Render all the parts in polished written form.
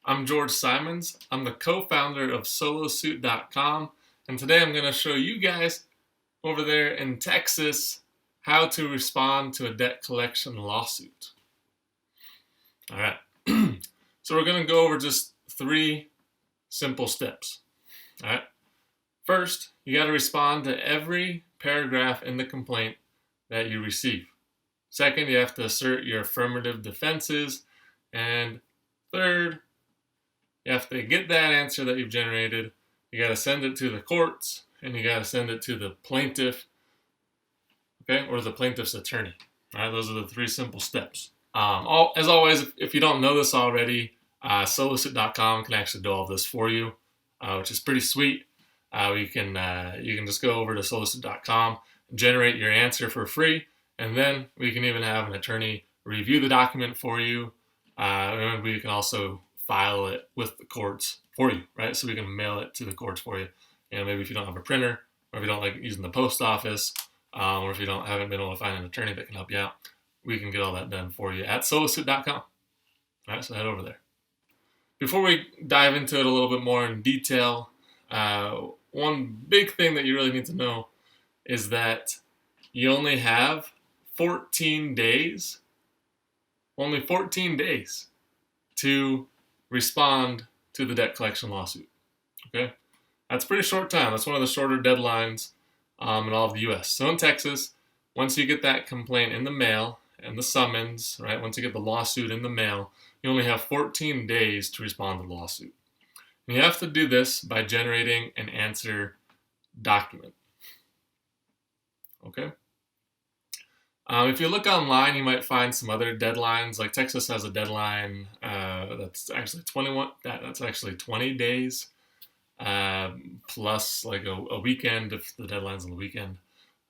I'm George Simons. I'm the co-founder of solosuit.com, and today I'm going to show you guys over there in Texas how to respond to a debt collection lawsuit. All right. So we're going to go over just 3 simple steps. All right. First, you got to respond to every paragraph in the complaint that you receive. Second, you have to assert your affirmative defenses. And third, you have to get that answer that you've generated. You got to send it to the courts, and you got to send it to the plaintiff, okay, or the plaintiff's attorney. All right, those are the 3 simple steps. As always, if you don't know this already, solosuit.com can actually do all this for you, which is pretty sweet. You can just go over to solosuit.com, generate your answer for free, and then we can even have an attorney review the document for you. And we can also file it with the courts for you, right? So we can mail it to the courts for you. And maybe if you don't have a printer, or if you don't like using the post office, or if you haven't been able to find an attorney that can help you out, we can get all that done for you at solosuit.com. All right, so head over there. Before we dive into it a little bit more in detail, one big thing that you really need to know is that you only have 14 days to respond to the debt collection lawsuit. Okay? That's a pretty short time. That's one of the shorter deadlines in all of the U.S. So in Texas, once you get that complaint in the mail and the summons, right, once you get the lawsuit in the mail, you only have 14 days to respond to the lawsuit. And you have to do this by generating an answer document. Okay? If you look online, you might find some other deadlines. Like Texas has a deadline that's actually 20 days, plus like a weekend if the deadline's on the weekend.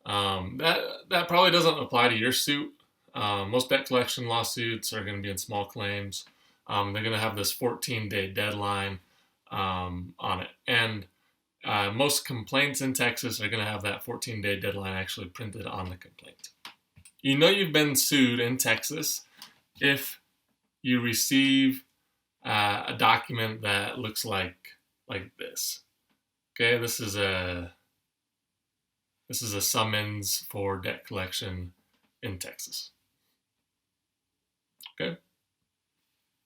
That probably doesn't apply to your suit. Most debt collection lawsuits are going to be in small claims. They're going to have this 14-day deadline on it, and most complaints in Texas are going to have that 14-day deadline actually printed on the complaint. You know you've been sued in Texas if you receive a document that looks like this. Okay, this is a summons for debt collection in Texas. Okay,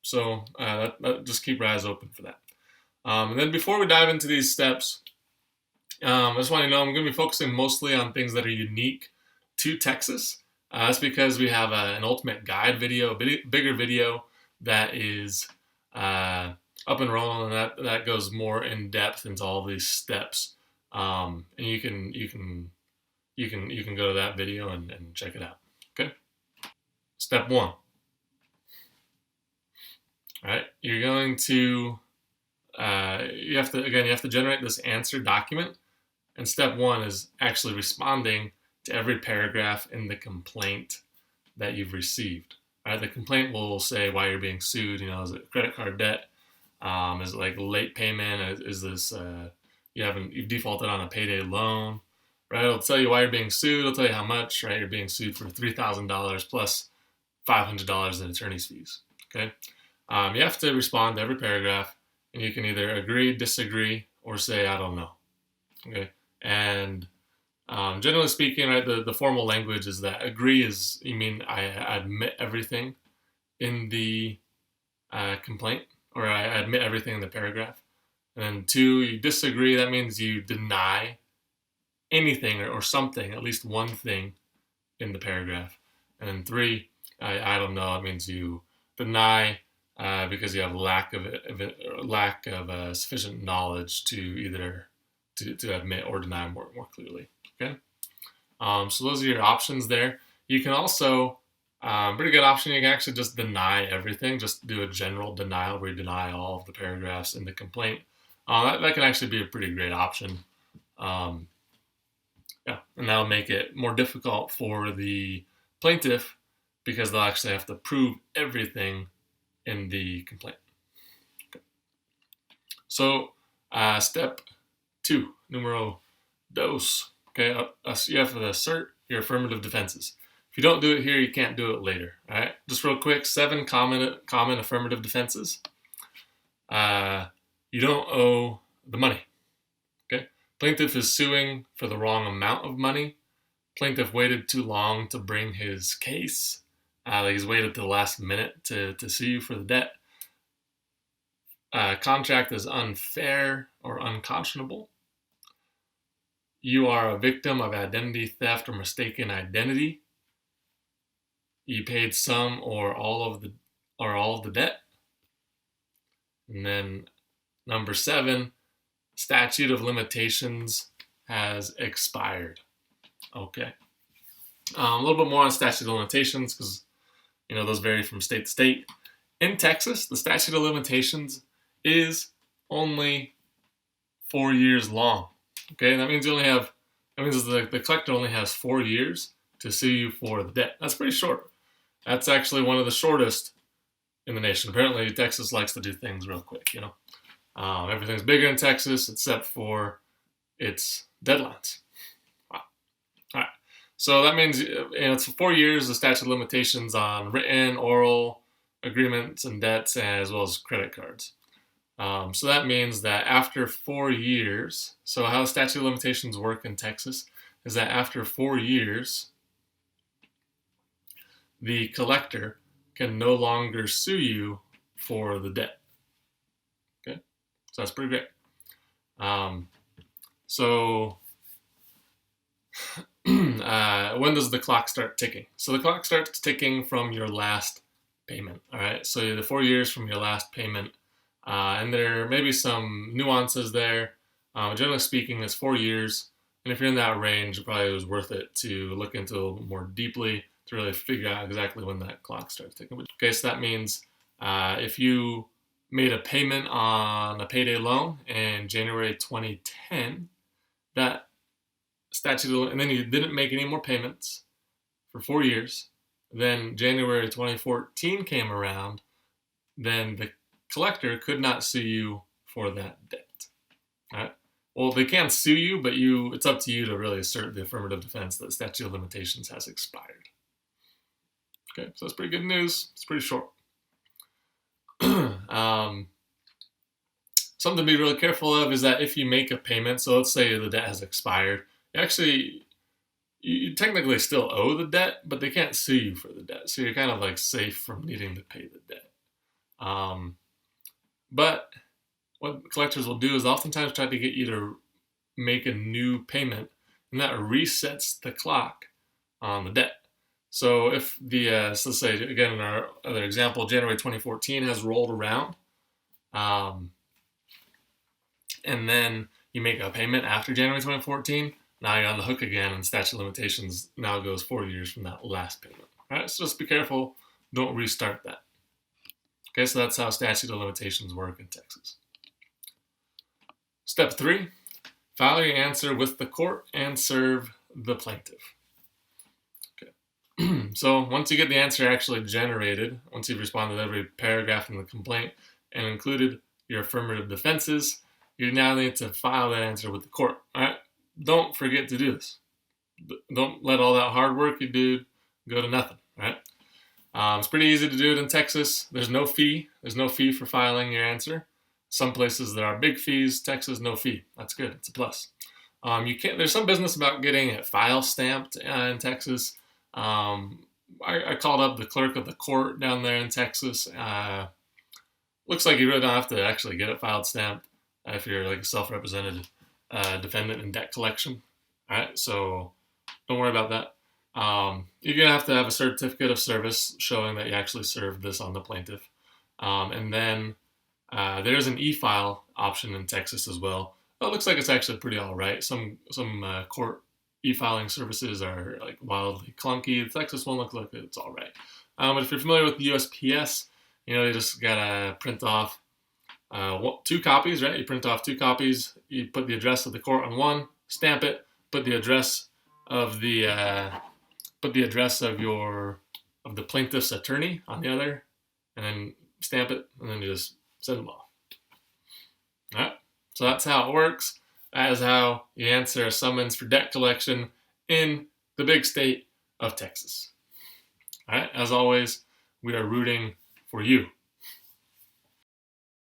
so just keep your eyes open for that. And then before we dive into these steps, I just want you to know I'm going to be focusing mostly on things that are unique to Texas. That's because we have an ultimate guide video, a bigger video that is up and rolling, and that goes more in depth into all these steps. And you can go to that video and check it out. Okay. Step 1. All right, you're going to you have to generate this answer document, and step 1 is actually responding to every paragraph in the complaint that you've received. Right? The complaint will say why you're being sued. You know, is it credit card debt? Is it like late payment? Is this you've defaulted on a payday loan? Right? It'll tell you why you're being sued. It'll tell you how much. Right? You're being sued for $3,000 plus $500 in attorney's fees. Okay. You have to respond to every paragraph, and you can either agree, disagree, or say I don't know. Okay. And generally speaking, right, the formal language is that agree is, you mean I admit everything in the complaint, or I admit everything in the paragraph. And then 2, you disagree, that means you deny anything or something, at least one thing in the paragraph. And then 3, I don't know, it means you deny because you have lack of sufficient knowledge to either to admit or deny more clearly. Okay, so those are your options there. You can also, pretty good option, you can actually just deny everything, just do a general denial where you deny all of the paragraphs in the complaint. That can actually be a pretty great option. And that'll make it more difficult for the plaintiff because they'll actually have to prove everything in the complaint. Okay. So step 2, numero dos. Okay, you have to assert your affirmative defenses. If you don't do it here, you can't do it later. All right, just real quick, 7 common affirmative defenses. you don't owe the money. Okay? Plaintiff is suing for the wrong amount of money. Plaintiff waited too long to bring his case. He's waited to the last minute to sue you for the debt. Contract is unfair or unconscionable. You are a victim of identity theft or mistaken identity. You paid some or all of the debt. And then number 7, statute of limitations has expired. Okay. A little bit more on statute of limitations because those vary from state to state. In Texas, the statute of limitations is only 4 years long. Okay, that means the collector only has 4 years to sue you for the debt. That's pretty short. That's actually one of the shortest in the nation. Apparently, Texas likes to do things real quick. Everything's bigger in Texas except for its deadlines. Wow. All right. So that means it's 4 years. The statute of limitations on written, oral agreements and debts, as well as credit cards. So that means that after 4 years, so how the statute of limitations work in Texas is that after 4 years, the collector can no longer sue you for the debt. Okay, so that's pretty great. When does the clock start ticking? So the clock starts ticking from your last payment. All right, so the 4 years from your last payment. And there may be some nuances there. Generally speaking, it's 4 years. And if you're in that range, it probably was worth it to look into a little more deeply to really figure out exactly when that clock starts ticking. Okay, so that means if you made a payment on a payday loan in January 2010, that statute, and then you didn't make any more payments for 4 years. Then January 2014 came around, then the collector could not sue you for that debt. All right. Well, they can sue you, but it's up to you to really assert the affirmative defense that the statute of limitations has expired. Okay, so that's pretty good news. It's pretty short. Something to be really careful of is that if you make a payment, so let's say the debt has expired, you technically still owe the debt, but they can't sue you for the debt. So you're kind of like safe from needing to pay the debt. But what collectors will do is oftentimes try to get you to make a new payment, and that resets the clock on the debt. So if so let's say again in our other example, January 2014 has rolled around, and then you make a payment after January 2014, now you're on the hook again, and statute of limitations now goes 4 years from that last payment. All right, so just be careful, don't restart that. Okay, so that's how statute of limitations work in Texas. Step 3, file your answer with the court and serve the plaintiff. Okay. So once you get the answer actually generated, once you've responded to every paragraph in the complaint and included your affirmative defenses, you now need to file that answer with the court. All right? Don't forget to do this. Don't let all that hard work you do go to nothing. All right? It's pretty easy to do it in Texas. There's no fee. There's no fee for filing your answer. Some places there are big fees. Texas, no fee. That's good. It's a plus. There's some business about getting it file stamped in Texas. I called up the clerk of the court down there in Texas. Looks like you really don't have to actually get it filed stamped if you're like a self-represented defendant in debt collection. All right, so don't worry about that. You're going to have a certificate of service showing that you actually served this on the plaintiff. And then there's an e-file option in Texas as well. It looks like it's actually pretty all right. Some court e-filing services are like wildly clunky. The Texas one looks like it's all right. But if you're familiar with the USPS, you just got to print off 2 copies, right? You print off 2 copies. You put the address of the court on one, stamp it, put the address of the plaintiff's attorney on the other, and then stamp it, and then you just send them off. All right, so that's how it works. That is how you answer a summons for debt collection in the big state of Texas. All right, as always, we are rooting for you.